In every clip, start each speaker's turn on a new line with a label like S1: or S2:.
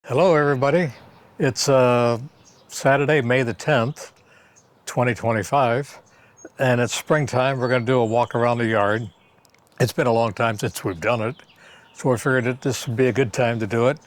S1: Hello, everybody. It's Saturday, May the 10th, 2025, and it's springtime. We're going to do a walk around the yard. It's been a long time since we've done it, so I figured that this would be a good time to do it.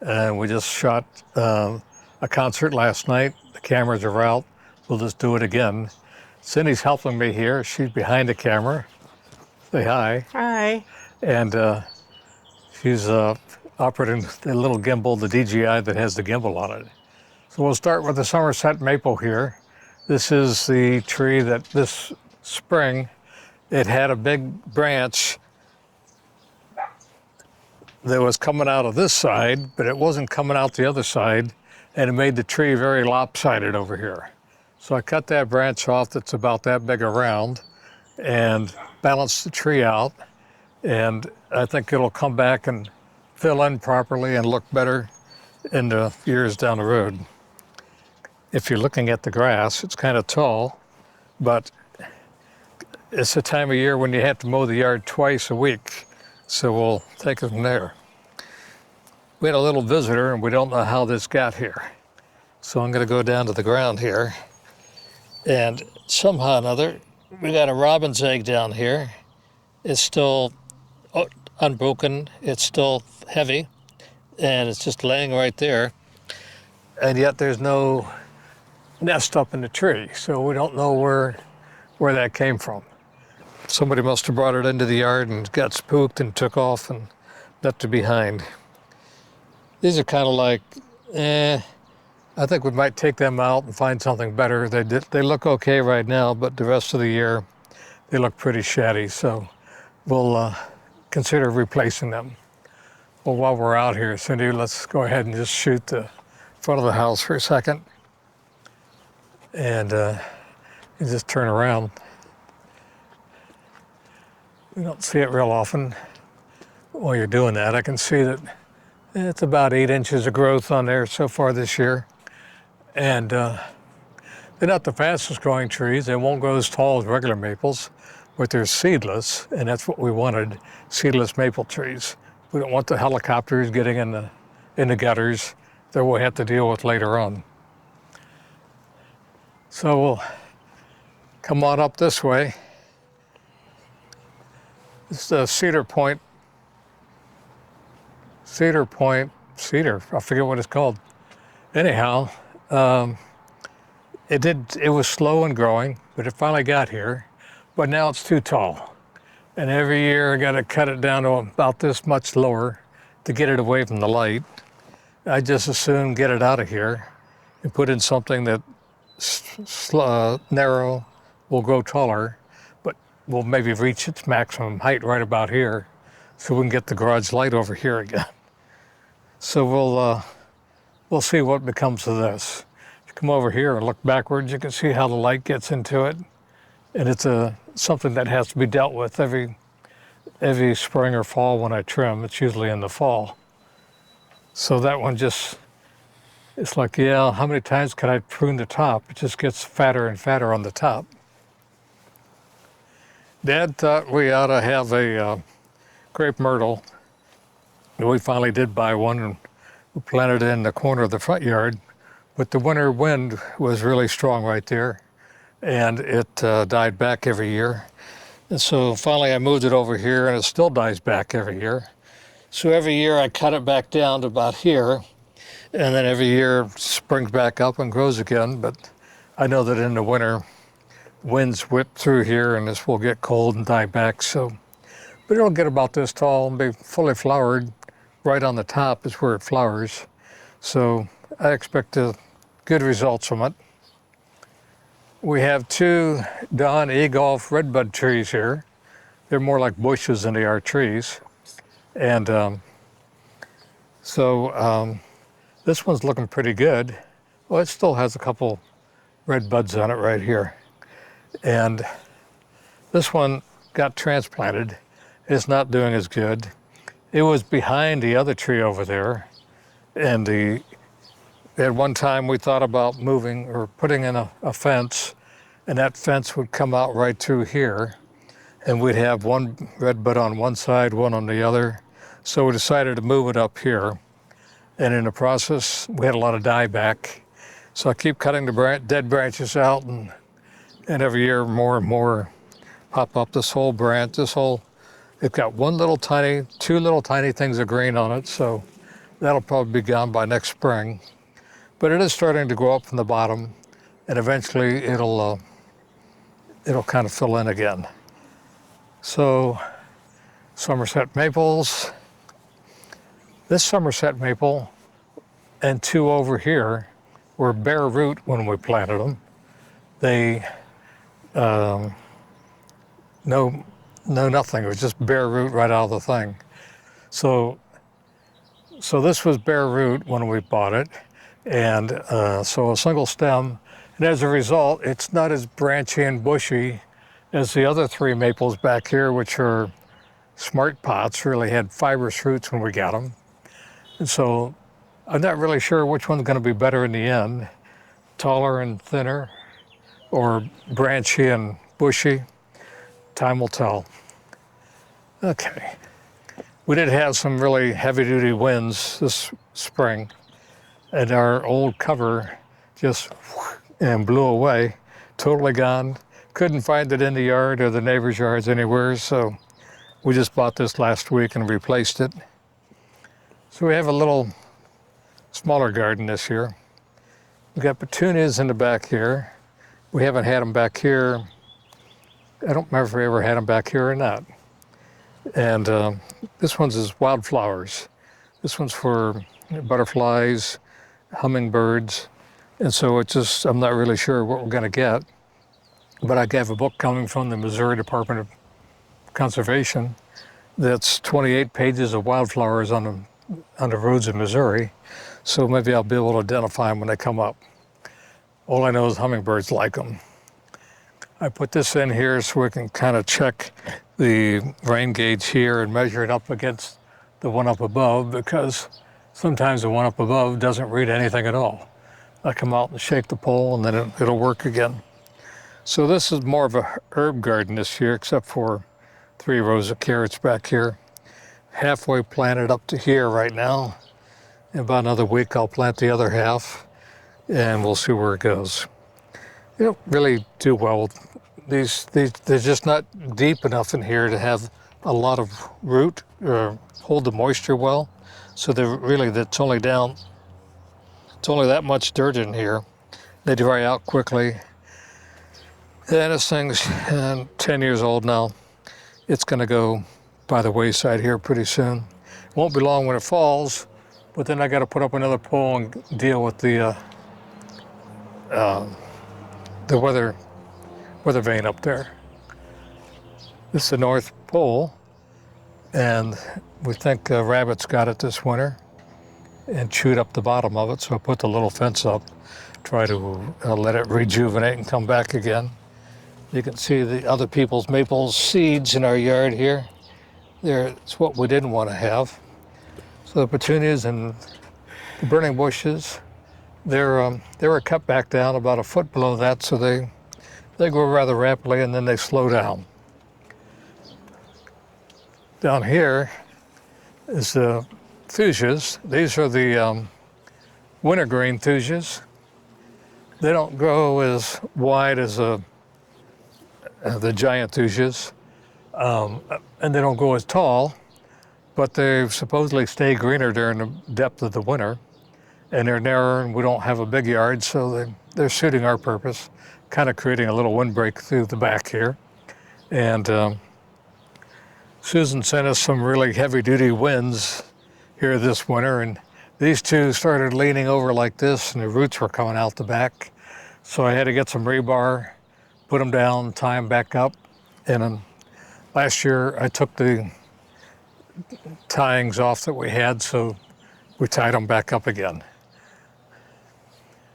S1: And we just shot a concert last night. The cameras are out. We'll just do it again. Cindy's helping me here. She's behind the camera. Say hi.
S2: Hi.
S1: And she's operating the little gimbal, the DJI that has the gimbal on it. So we'll start with the Somerset maple here. This is the tree that this spring, it had a big branch that was coming out of this side, but it wasn't coming out the other side, and it made the tree very lopsided over here. So I cut that branch off that's about that big around and balanced the tree out, and I think it'll come back and fill in properly and look better in the years down the road. If you're looking at the grass, it's kind of tall, but it's the time of year when you have to mow the yard twice a week. So we'll take it from there. We had a little visitor and we don't know how this got here. So I'm gonna go down to the ground here. And somehow or another, we got a robin's egg down here. It's still unbroken, it's still heavy, and it's just laying right there. And yet there's no nest up in the tree, so we don't know where that came from. Somebody must have brought it into the yard and got spooked and took off and left it behind. These are kind of like, I think we might take them out and find something better. They look okay right now, but the rest of the year, they look pretty shabby, so we'll consider replacing them. Well, while we're out here, Cindy, let's go ahead and just shoot the front of the house for a second. And you just turn around. You don't see it real often while you're doing that. I can see that it's about 8 inches of growth on there so far this year. And they're not the fastest growing trees. They won't grow as tall as regular maples, but they're seedless, and that's what we wanted, seedless maple trees. We don't want the helicopters getting in the gutters that we'll have to deal with later on. So we'll come on up this way. It's the Cedar, I forget what it's called. Anyhow, it was slow in growing, but it finally got here. But now it's too tall. And every year I gotta cut it down to about this much lower to get it away from the light. I just as soon get it out of here and put in something that narrow, will grow taller, but will maybe reach its maximum height right about here, so we can get the garage light over here again. So we'll see what becomes of this. If you come over here and look backwards, you can see how the light gets into it. And it's something that has to be dealt with every spring or fall when I trim. It's usually in the fall. So that one just, it's like, yeah, how many times can I prune the top? It just gets fatter and fatter on the top. Dad thought we ought to have a crepe myrtle. And we finally did buy one and we planted it in the corner of the front yard. But the winter wind was really strong right there, and it died back every year. And so finally I moved it over here, and it still dies back every year. So every year I cut it back down to about here, and then every year it springs back up and grows again. But I know that in the winter, winds whip through here and this will get cold and die back. So, but it'll get about this tall and be fully flowered. Right on the top is where it flowers. So I expect good results from it. We have 2 Dawn E-Golf redbud trees here. They're more like bushes than they are trees. And this one's looking pretty good. Well, it still has a couple red buds on it right here. And this one got transplanted. It's not doing as good. It was behind the other tree over there. And at one time we thought about moving or putting in a fence, and that fence would come out right through here, and we'd have one red bud on one side, one on the other. So we decided to move it up here. And in the process, we had a lot of dieback. So I keep cutting the dead branches out, and every year more and more pop up. This whole branch, it's got two little tiny things of green on it, so that'll probably be gone by next spring. But it is starting to grow up from the bottom, and eventually it'll kind of fill in again. So Somerset maples. This Somerset maple and two over here were bare root when we planted them. They nothing. It was just bare root right out of the thing. So this was bare root when we bought it, and so a single stem. And as a result, it's not as branchy and bushy as the other three maples back here, which are smart pots, really had fibrous roots when we got them. And so I'm not really sure which one's going to be better in the end, taller and thinner, or branchy and bushy. Time will tell. Okay. We did have some really heavy-duty winds this spring, and our old cover just blew away, totally gone. Couldn't find it in the yard or the neighbor's yards anywhere, so we just bought this last week and replaced it. So we have a little smaller garden this year. We've got petunias in the back here. We haven't had them back here. I don't remember if we ever had them back here or not. And this one's is wildflowers. This one's for butterflies, hummingbirds. And so it's just, I'm not really sure what we're gonna get. But I have a book coming from the Missouri Department of Conservation that's 28 pages of wildflowers on the roads of Missouri. So maybe I'll be able to identify them when they come up. All I know is hummingbirds like them. I put this in here so we can kind of check the rain gauge here and measure it up against the one up above, because sometimes the one up above doesn't read anything at all. I come out and shake the pole and then it'll work again. So this is more of a herb garden this year, except for 3 rows of carrots back here. Halfway planted up to here right now. In about another week, I'll plant the other half, and we'll see where it goes. They don't really do well. These they're just not deep enough in here to have a lot of root or hold the moisture well. So it's only that much dirt in here. They dry out quickly. And this thing's 10 years old now. It's going to go by the wayside here pretty soon. It won't be long when it falls, but then I got to put up another pole and deal with the weather vane up there. This is the North Pole, and we think rabbits got it this winter and chewed up the bottom of it, so I put the little fence up, try to let it rejuvenate and come back again. You can see the other people's maple seeds in our yard here. It's what we didn't want to have. So the petunias and the burning bushes, they were cut back down about a foot below that, so they grow rather rapidly and then they slow down. Down here is the fuchsias. These are the wintergreen fuchsias. They don't grow as wide as the giant fuchsias, and they don't grow as tall, but they supposedly stay greener during the depth of the winter, and they're narrower, and we don't have a big yard, so they're suiting our purpose, kind of creating a little windbreak through the back here. And Susan sent us some really heavy-duty winds here this winter, and these two started leaning over like this, and the roots were coming out the back. So I had to get some rebar, put them down, tie them back up. And then last year I took the tyings off that we had, so we tied them back up again.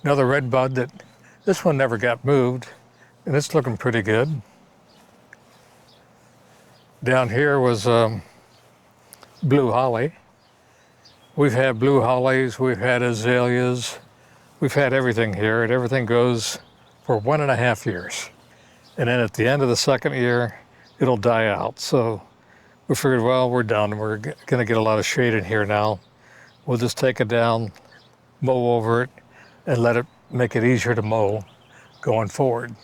S1: Another red bud this one never got moved, and it's looking pretty good. Down here was blue holly. We've had blue hollies, we've had azaleas, we've had everything here, and everything goes for 1.5 years. And then at the end of the second year, it'll die out. So we figured, well, we're done. We're gonna get a lot of shade in here now. we'll just take it down, mow over it, and let it make it easier to mow going forward.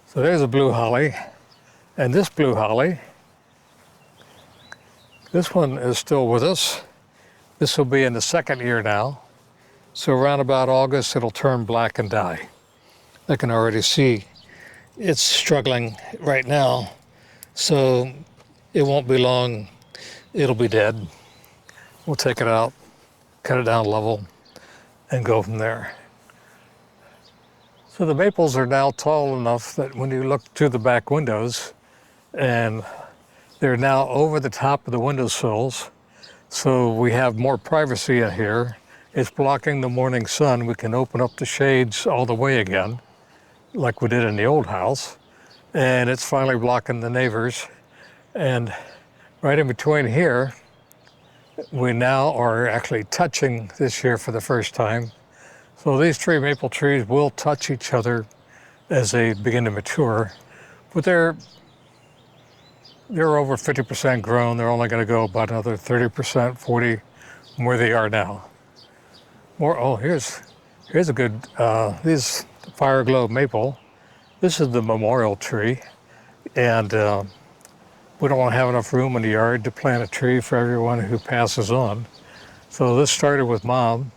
S1: So there's a blue holly, and this blue holly, this one is still with us. This will be in the second year now. So around about August, it'll turn black and die. I can already see it's struggling right now. So it won't be long, it'll be dead. We'll take it out, cut it down level, and go from there. So the maples are now tall enough that when you look through the back windows, and they're now over the top of the windowsills, so we have more privacy in here. It's blocking the morning sun. We can open up the shades all the way again, like we did in the old house. And it's finally blocking the neighbors. And right in between here, we now are actually touching this year for the first time. So these three maple trees will touch each other as they begin to mature, but they're over 50% grown. They're only going to go about another 30%, 40 from where they are now. Oh, here's a good, this fire globe maple. This is the memorial tree, and we don't want to have enough room in the yard to plant a tree for everyone who passes on. So this started with Mom,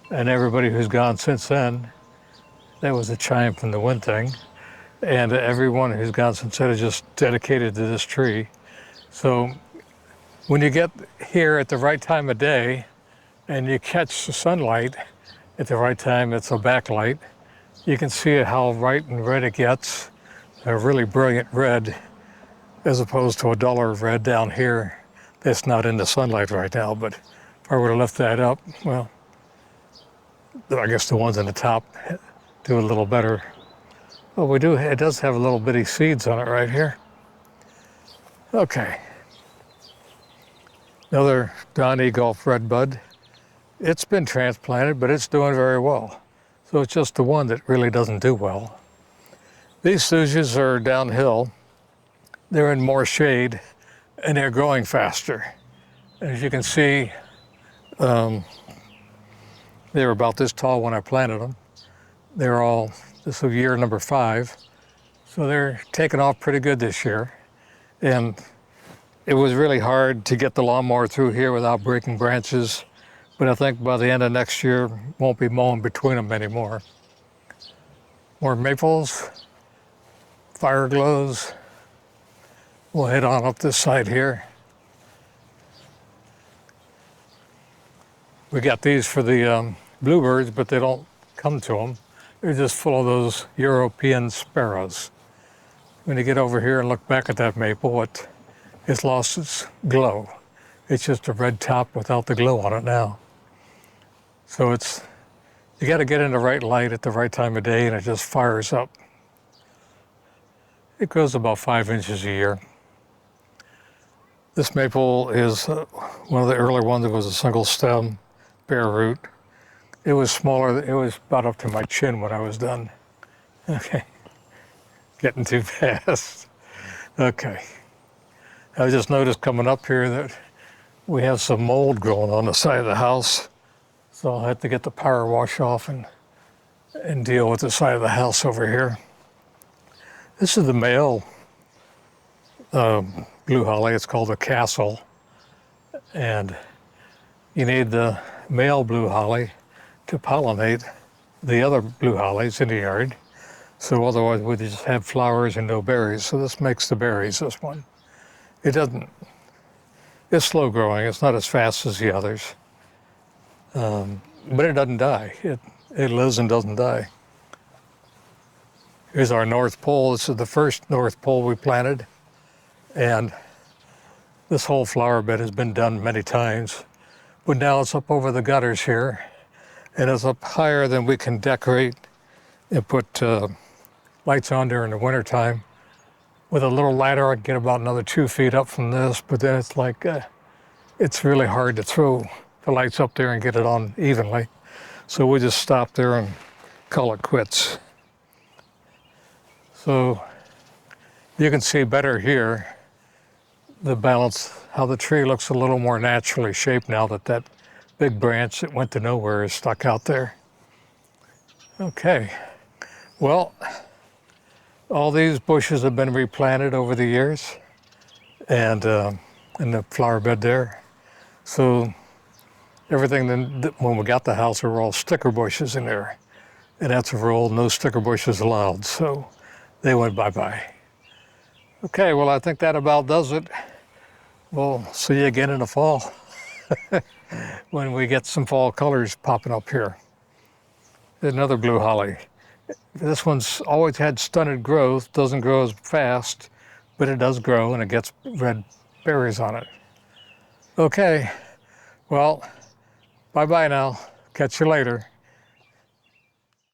S1: and everybody who's gone since then. That was a chime from the wind thing. And everyone who's gone since then is just dedicated to this tree. So when you get here at the right time of day and you catch the sunlight at the right time, it's a backlight, you can see how bright and red it gets, a really brilliant red, as opposed to a duller red down here that's not in the sunlight right now. But if I were to lift that up, well, I guess the ones on the top do a little better. Well, it does have little bitty seeds on it right here. Okay. Another Donny Gulf Redbud. It's been transplanted, but it's doing very well. So it's just the one that really doesn't do well. These thujas are downhill. They're in more shade, and they're growing faster. As you can see, they were about this tall when I planted them. This is year number 5. So they're taking off pretty good this year. And it was really hard to get the lawnmower through here without breaking branches. But I think by the end of next year, won't be mowing between them anymore. More maples, fire glows. We'll head on up this side here. We got these for the bluebirds, but they don't come to them. They're just full of those European sparrows. When you get over here and look back at that maple, it's lost its glow. It's just a red top without the glow on it now. So you got to get in the right light at the right time of day, and it just fires up. It grows about 5 inches a year. This maple is one of the early ones that was a single stem, bare root. It was smaller, it was about up to my chin when I was done. Okay, getting too fast. Okay, I just noticed coming up here that we have some mold growing on the side of the house. So I'll have to get the power wash off and deal with the side of the house over here. This is the male blue holly. It's called a castle. And you need the male blue holly to pollinate the other blue hollies in the yard. So otherwise we just have flowers and no berries. So this makes the berries, this one. It's slow growing. It's not as fast as the others. But it doesn't die. It lives and doesn't die. Here's our North Pole. This is the first North Pole we planted. And this whole flower bed has been done many times. But now it's up over the gutters here. And it's up higher than we can decorate and put lights on during the wintertime. With a little ladder, I can get about another 2 feet up from this, but then it's like, it's really hard to throw the lights up there and get it on evenly. So we just stop there and call it quits. So you can see better here the balance, how the tree looks a little more naturally shaped now that big branch that went to nowhere is stuck out there. Okay, well, all these bushes have been replanted over the years, and in the flower bed there. So everything when we got the house, there were all sticker bushes in there. And that's a rule, no sticker bushes allowed. So they went bye-bye. Okay, well, I think that about does it. We'll see you again in the fall when we get some fall colors popping up here. Another blue holly. This one's always had stunted growth, doesn't grow as fast, but it does grow and it gets red berries on it. Okay, well, bye-bye now. Catch you later.